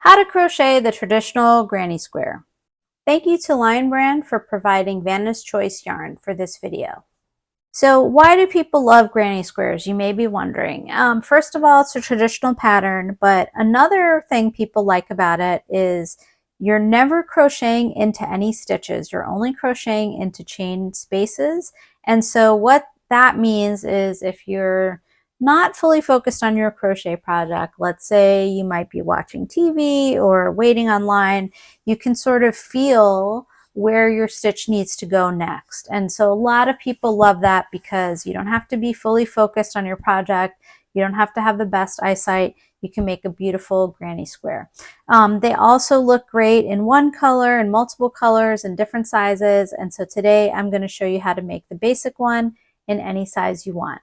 How to crochet the traditional granny square. Thank you to Lion Brand for providing Vanna's Choice yarn for this video. So why do people love granny squares? You may be wondering. First of all, it's a traditional pattern, but another thing people like about it is you're never crocheting into any stitches. You're only crocheting into chain spaces. And so what that means is if you're not fully focused on your crochet project, let's say you might be watching TV or waiting online, you can sort of feel where your stitch needs to go next. And so a lot of people love that because you don't have to be fully focused on your project. You don't have to have the best eyesight. You can make a beautiful granny square. They also look great in one color and multiple colors and different sizes. And so today I'm going to show you how to make the basic one in any size you want.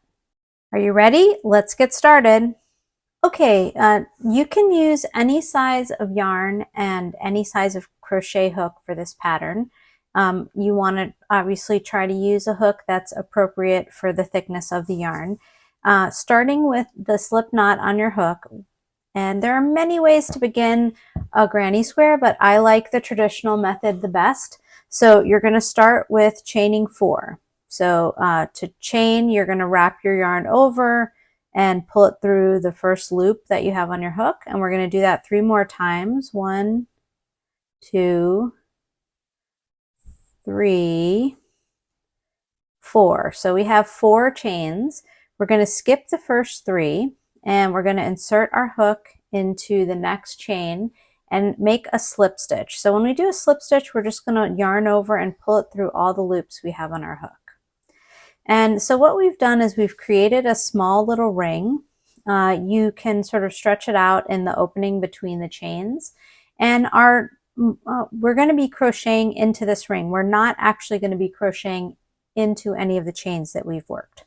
Are you ready? Let's get started. Okay, you can use any size of yarn and any size of crochet hook for this pattern. You want to obviously try to use a hook that's appropriate for the thickness of the yarn. Starting with the slip knot on your hook, and there are many ways to begin a granny square, but I like the traditional method the best. So you're going to start with chaining 4. So to chain, you're going to wrap your yarn over and pull it through the first loop that you have on your hook. And we're going to do that 3 more times. 1, 2, 3, 4. So we have 4 chains. We're going to skip the first 3 and we're going to insert our hook into the next chain and make a slip stitch. So when we do a slip stitch, we're just going to yarn over and pull it through all the loops we have on our hook. And so what we've done is we've created a small little ring. You can sort of stretch it out in the opening between the chains. And we're going to be crocheting into this ring. We're not actually going to be crocheting into any of the chains that we've worked.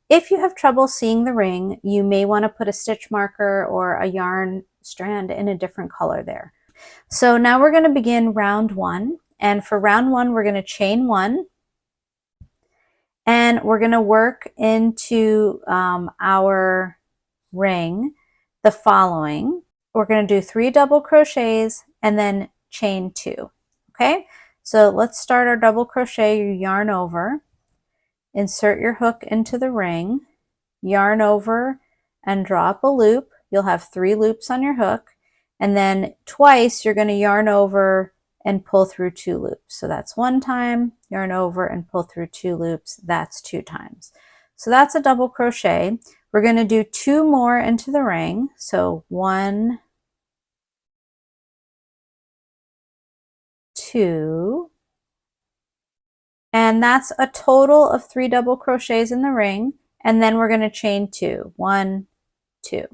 If you have trouble seeing the ring, you may want to put a stitch marker or a yarn strand in a different color there. So now we're going to begin round 1. And for round 1, we're going to chain 1. And we're going to work into our ring the following. We're going to do 3 double crochets and then chain 2. Okay, so let's start our double crochet. You yarn over, insert your hook into the ring, yarn over and draw up a loop. You'll have 3 loops on your hook, and then twice you're going to yarn over and pull through 2 loops. So that's 1 time, yarn over and pull through 2 loops. That's 2 times. So that's a double crochet. We're going to do 2 more into the ring. So 1, 2, and that's a total of 3 double crochets in the ring. And then we're going to chain 2, 1, 2.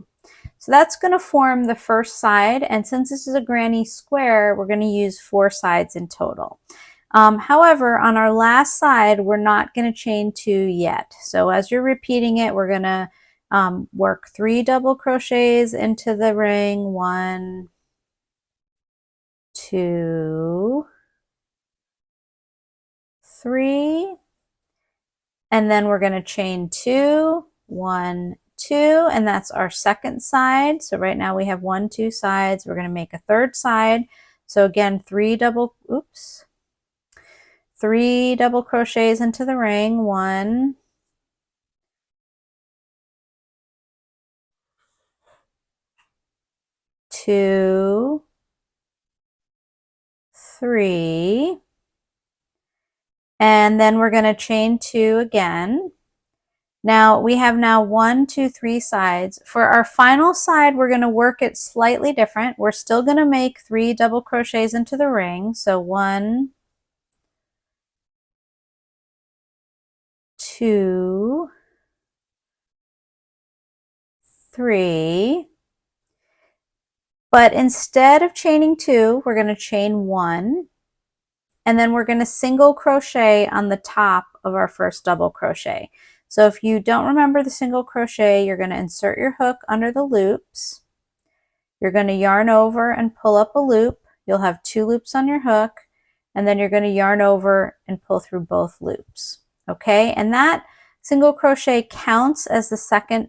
So that's going to form the first side, and since this is a granny square, we're going to use 4 sides in total. However, on our last side, we're not going to chain 2 yet. So as you're repeating it, we're going to work 3 double crochets into the ring. 1, 2, 3, and then we're going to chain 2, 1, 2, and that's our second side. So right now we have 1, 2 sides. We're going to make a third side. So again, 3 double crochets into the ring. 1, 2, 3, and then we're going to chain 2 again. Now we have 1, 2, 3 sides. For our final side, we're going to work it slightly different. We're still going to make 3 double crochets into the ring. So 1, 2, 3. But instead of chaining 2, we're going to chain 1. And then we're going to single crochet on the top of our first double crochet. So if you don't remember the single crochet, you're going to insert your hook under the loops. You're going to yarn over and pull up a loop. You'll have 2 loops on your hook, and then you're going to yarn over and pull through both loops. Okay, and that single crochet counts as the second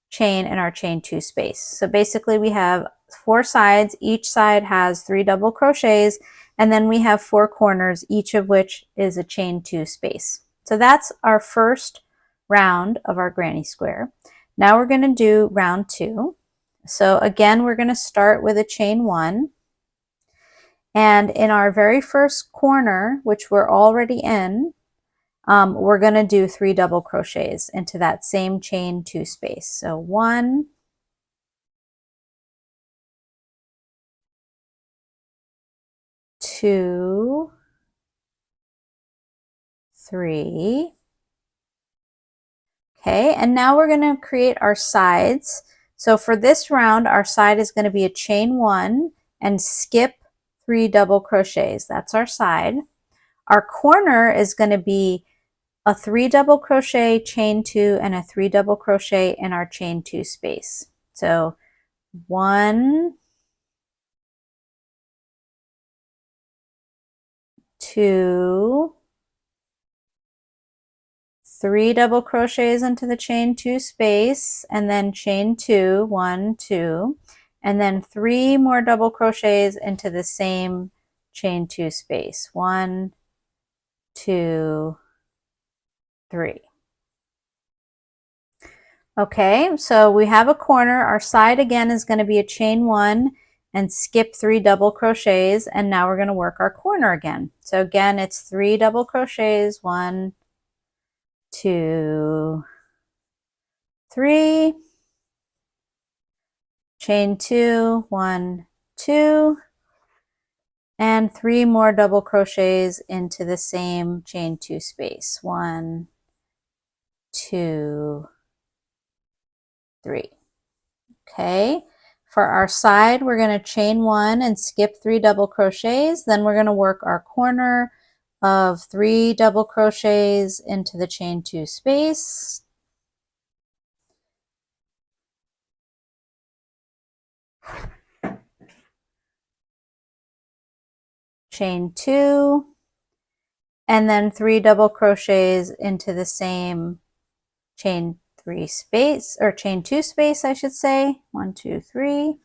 chain in our chain 2 space. So basically we have 4 sides. Each side has 3 double crochets, and then we have 4 corners, each of which is a chain 2 space. So that's our first round of our granny square. Now we're going to do round 2. So again, we're going to start with a chain 1. And in our very first corner, which we're already in, we're going to do 3 double crochets into that same chain 2 space. So 1, 2, 3. Okay, and now we're going to create our sides. So for this round, our side is going to be a chain 1 and skip 3 double crochets. That's our side. Our corner is going to be a 3 double crochet, chain 2, and a 3 double crochet in our chain 2 space. So 1, 2, 3 double crochets into the chain 2 space, and then chain 2, 1, 2, and then 3 more double crochets into the same chain 2 space. 1, 2, 3. Okay, so we have a corner. Our side again is going to be a chain 1 and skip 3 double crochets, and now we're going to work our corner again. So again, it's 3 double crochets, 1, 2, 3, chain 2, 1, 2, and 3 more double crochets into the same chain 2 space. 1, 2, 3. Okay, for our side, we're going to chain 1 and skip 3 double crochets. Then we're going to work our corner of 3 double crochets into the chain 2 space. Chain 2, and then 3 double crochets into the same chain 3 space, or chain 2 space, I should say. 1, 2, 3.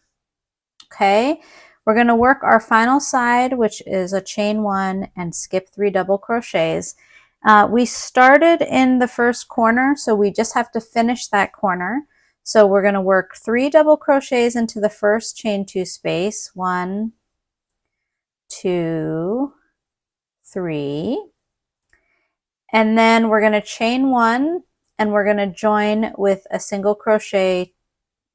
Okay, we're going to work our final side, which is a chain 1 and skip 3 double crochets. We started in the first corner, so we just have to finish that corner. So we're going to work 3 double crochets into the first chain 2 space. 1, 2, 3. And then we're going to chain 1 and we're going to join with a single crochet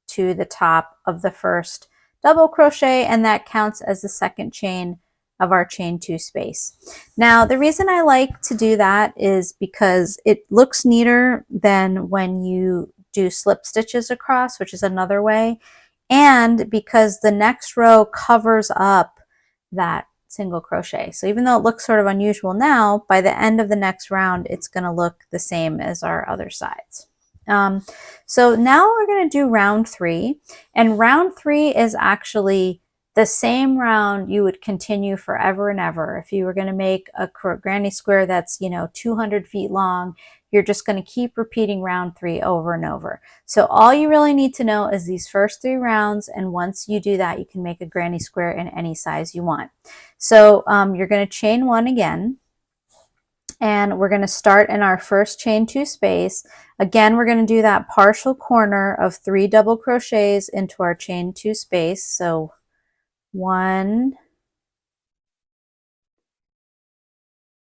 to the top of the first double crochet, and that counts as the second chain of our chain 2 space. Now, the reason I like to do that is because it looks neater than when you do slip stitches across, which is another way, and because the next row covers up that single crochet. So even though it looks sort of unusual now, by the end of the next round, it's going to look the same as our other sides. So now we're going to do round 3, and round 3 is actually the same round you would continue forever and ever. If you were going to make a granny square that's, 200 feet long, you're just going to keep repeating round 3 over and over. So all you really need to know is these first 3 rounds, and once you do that, you can make a granny square in any size you want. So you're going to chain 1 again, and we're going to start in our first chain 2 space. Again, we're going to do that partial corner of 3 double crochets into our chain 2 space. So 1,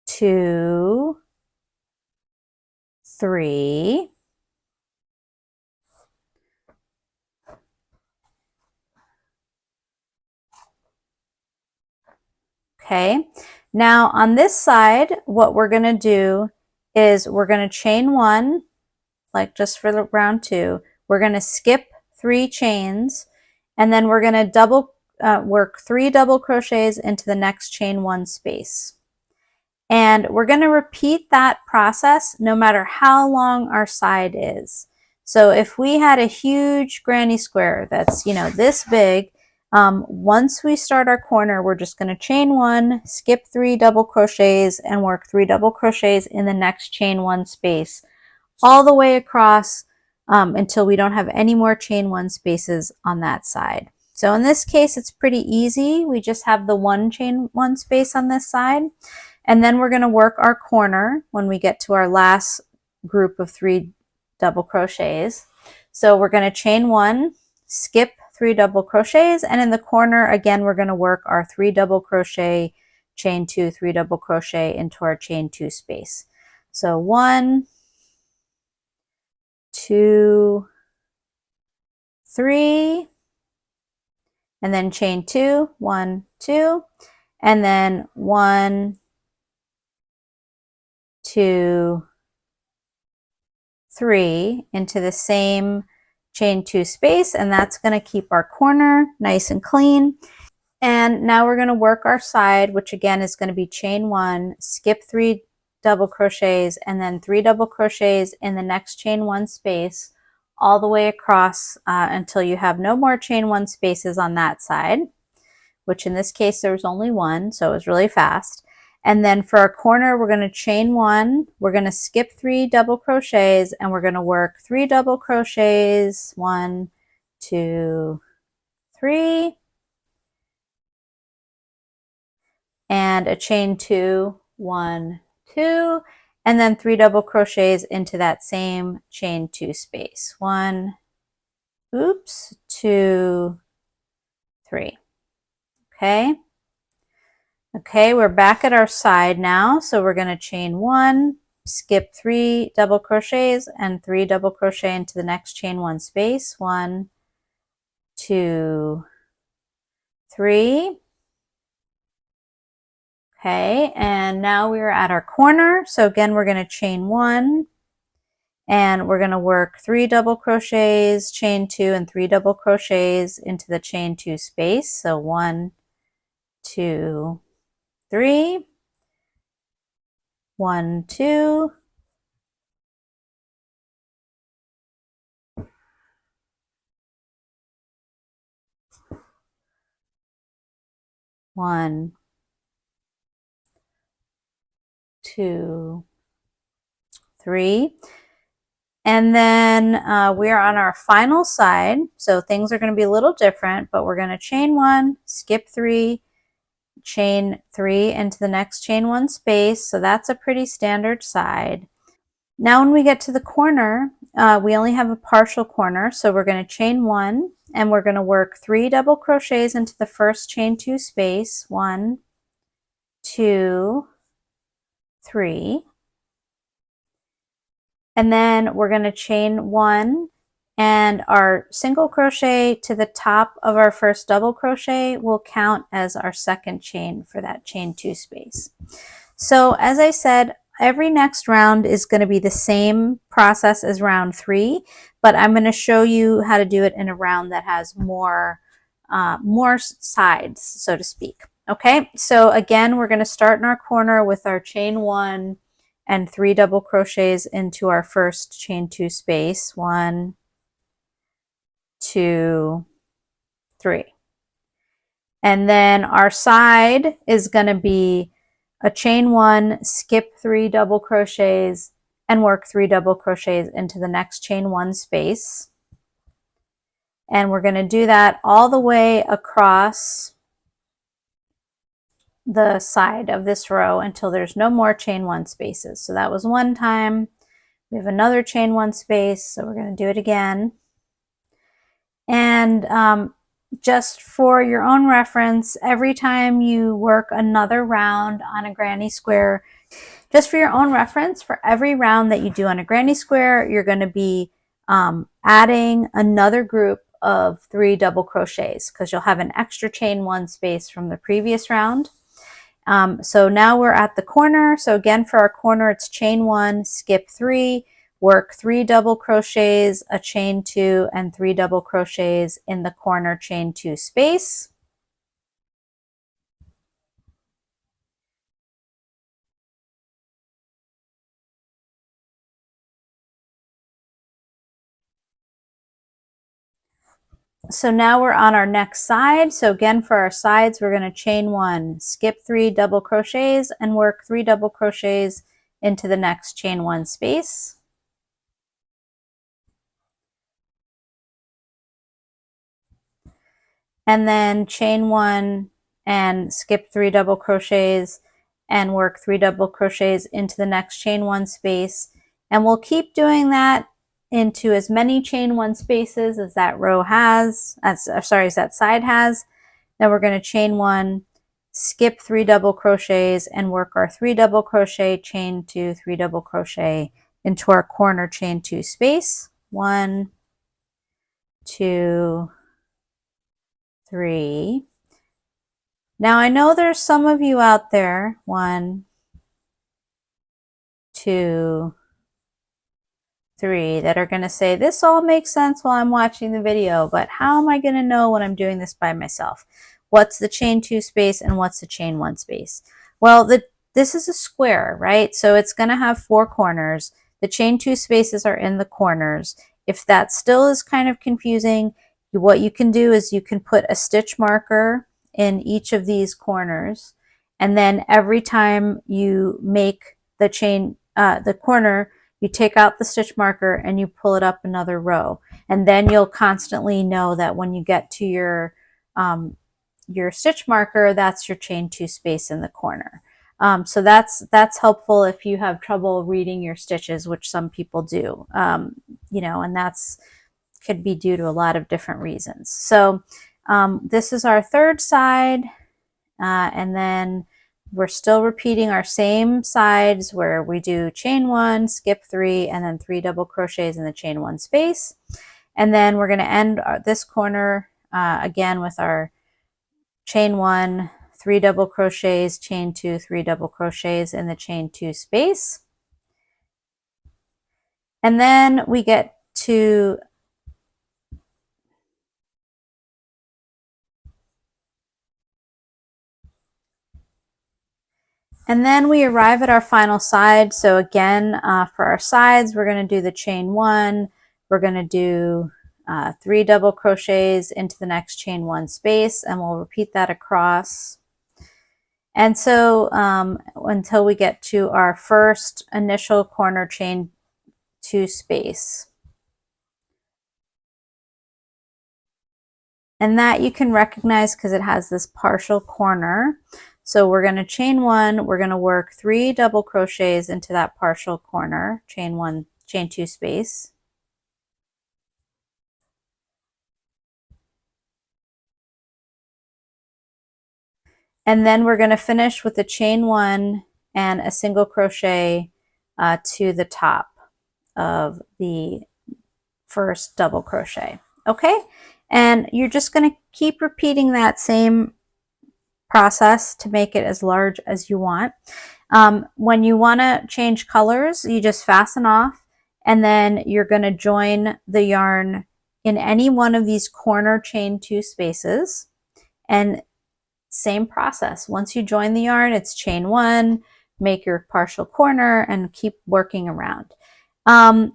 2, 3. Okay, now on this side, what we're going to do is we're going to chain 1, like just for the round 2. We're going to skip 3 chains, and then we're going to work 3 double crochets into the next chain 1 space. And we're going to repeat that process no matter how long our side is. So if we had a huge granny square that's, this big, once we start our corner, we're just going to chain 1, skip 3 double crochets, and work 3 double crochets in the next chain 1 space all the way across until we don't have any more chain 1 spaces on that side. So in this case, it's pretty easy. We just have the one chain one space on this side. And then we're going to work our corner when we get to our last group of 3 double crochets. So we're going to chain 1, skip 3 double crochets, and in the corner again we're going to work our 3 double crochet, chain 2, 3 double crochet into our chain 2 space. So 1, 2, 3, and then chain 2, 1, 2, and then 1, 2, 3 into the same chain 2 space, and that's going to keep our corner nice and clean. And now we're going to work our side, which again is going to be chain 1, skip 3 double crochets, and then 3 double crochets in the next chain 1 space all the way across until you have no more chain 1 spaces on that side, which in this case there was only 1, so it was really fast. And then for our corner, we're going to chain 1, we're going to skip 3 double crochets, and we're going to work 3 double crochets, 1, 2, 3, and a chain 2, 1, 2, and then 3 double crochets into that same chain 2 space. 1, 2, 3. Okay. Okay, we're back at our side now. So we're going to chain 1, skip 3 double crochets, and 3 double crochet into the next chain 1 space. 1, 2, 3. Okay, and now we're at our corner. So again, we're going to chain 1, and we're going to work 3 double crochets, chain 2, and 3 double crochets into the chain 2 space. So 1, 2, 3, 1, 2, 1, 2, 3. And then we're on our final side. So things are going to be a little different, but we're going to chain 1, skip 3, chain 3 into the next chain 1 space. So that's a pretty standard side. Now when we get to the corner, we only have a partial corner. So we're going to chain 1, and we're going to work 3 double crochets into the first chain 2 space. 1, 2, 3. And then we're going to chain 1, and our single crochet to the top of our first double crochet will count as our second chain for that chain 2 space. So as I said, every next round is going to be the same process as round 3, but I'm going to show you how to do it in a round that has more sides, so to speak. Okay, so again, we're going to start in our corner with our chain 1 and 3 double crochets into our first chain 2 space. 1, 2, 3. And then our side is going to be a chain 1, skip 3 double crochets, and work 3 double crochets into the next chain 1 space. And we're going to do that all the way across the side of this row until there's no more chain 1 spaces. So that was one time. We have another chain 1 space, so we're going to do it again. And just for your own reference, every time you work another round on a granny square, just for your own reference, for every round that you do on a granny square, you're going to be adding another group of 3 double crochets, because you'll have an extra chain 1 space from the previous round. So now we're at the corner. So again, for our corner, it's chain 1, skip 3, work 3 double crochets, a chain 2, and 3 double crochets in the corner chain 2 space. So now we're on our next side. So again, for our sides, we're going to chain 1, skip 3 double crochets, and work 3 double crochets into the next chain 1 space. and then chain 1 and skip 3 double crochets and work 3 double crochets into the next chain 1 space. And we'll keep doing that into as many chain 1 spaces as that row has, as that side has. Then we're going to chain 1, skip 3 double crochets and work our 3 double crochet, chain 2, 3 double crochet into our corner chain 2 space. 1, 2, 3. Now I know there's some of you out there, 1, 2, 3, that are going to say, this all makes sense while I'm watching the video, but how am I going to know when I'm doing this by myself? What's the chain 2 space and what's the chain 1 space? Well, this is a square, right? So it's going to have 4 corners. The chain 2 spaces are in the corners. If that still is kind of confusing, what you can do is you can put a stitch marker in each of these corners, and then every time you make the chain, the corner, you take out the stitch marker and you pull it up another row, and then you'll constantly know that when you get to your stitch marker, that's your chain 2 space in the corner. So that's helpful if you have trouble reading your stitches, which some people do, you know, and that's could be due to a lot of different reasons. So this is our third side, and then we're still repeating our same sides where we do chain 1, skip 3, and then 3 double crochets in the chain 1 space. And then we're going to end this corner again with our chain 1, 3 double crochets, chain 2, 3 double crochets in the chain 2 space. And then we get to and then we arrive at our final side. So again, for our sides, we're going to do the chain 1. We're going to do 3 double crochets into the next chain 1 space, and we'll repeat that across. And so until we get to our first initial corner chain 2 space. And that you can recognize because it has this partial corner. So we're going to chain 1, we're going to work 3 double crochets into that partial corner, chain 1, chain 2 space. And then we're going to finish with a chain 1 and a single crochet to the top of the first double crochet. Okay, and you're just going to keep repeating that same process to make it as large as you want. When you want to change colors, you just fasten off, and then you're going to join the yarn in any one of these corner chain 2 spaces, and same process. Once you join the yarn, it's chain 1, make your partial corner, and keep working around.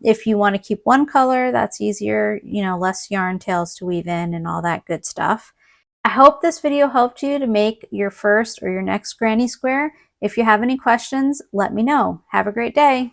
If you want to keep one color, that's easier, you know, less yarn tails to weave in and all that good stuff. I hope this video helped you to make your first or your next granny square. If you have any questions, let me know. Have a great day.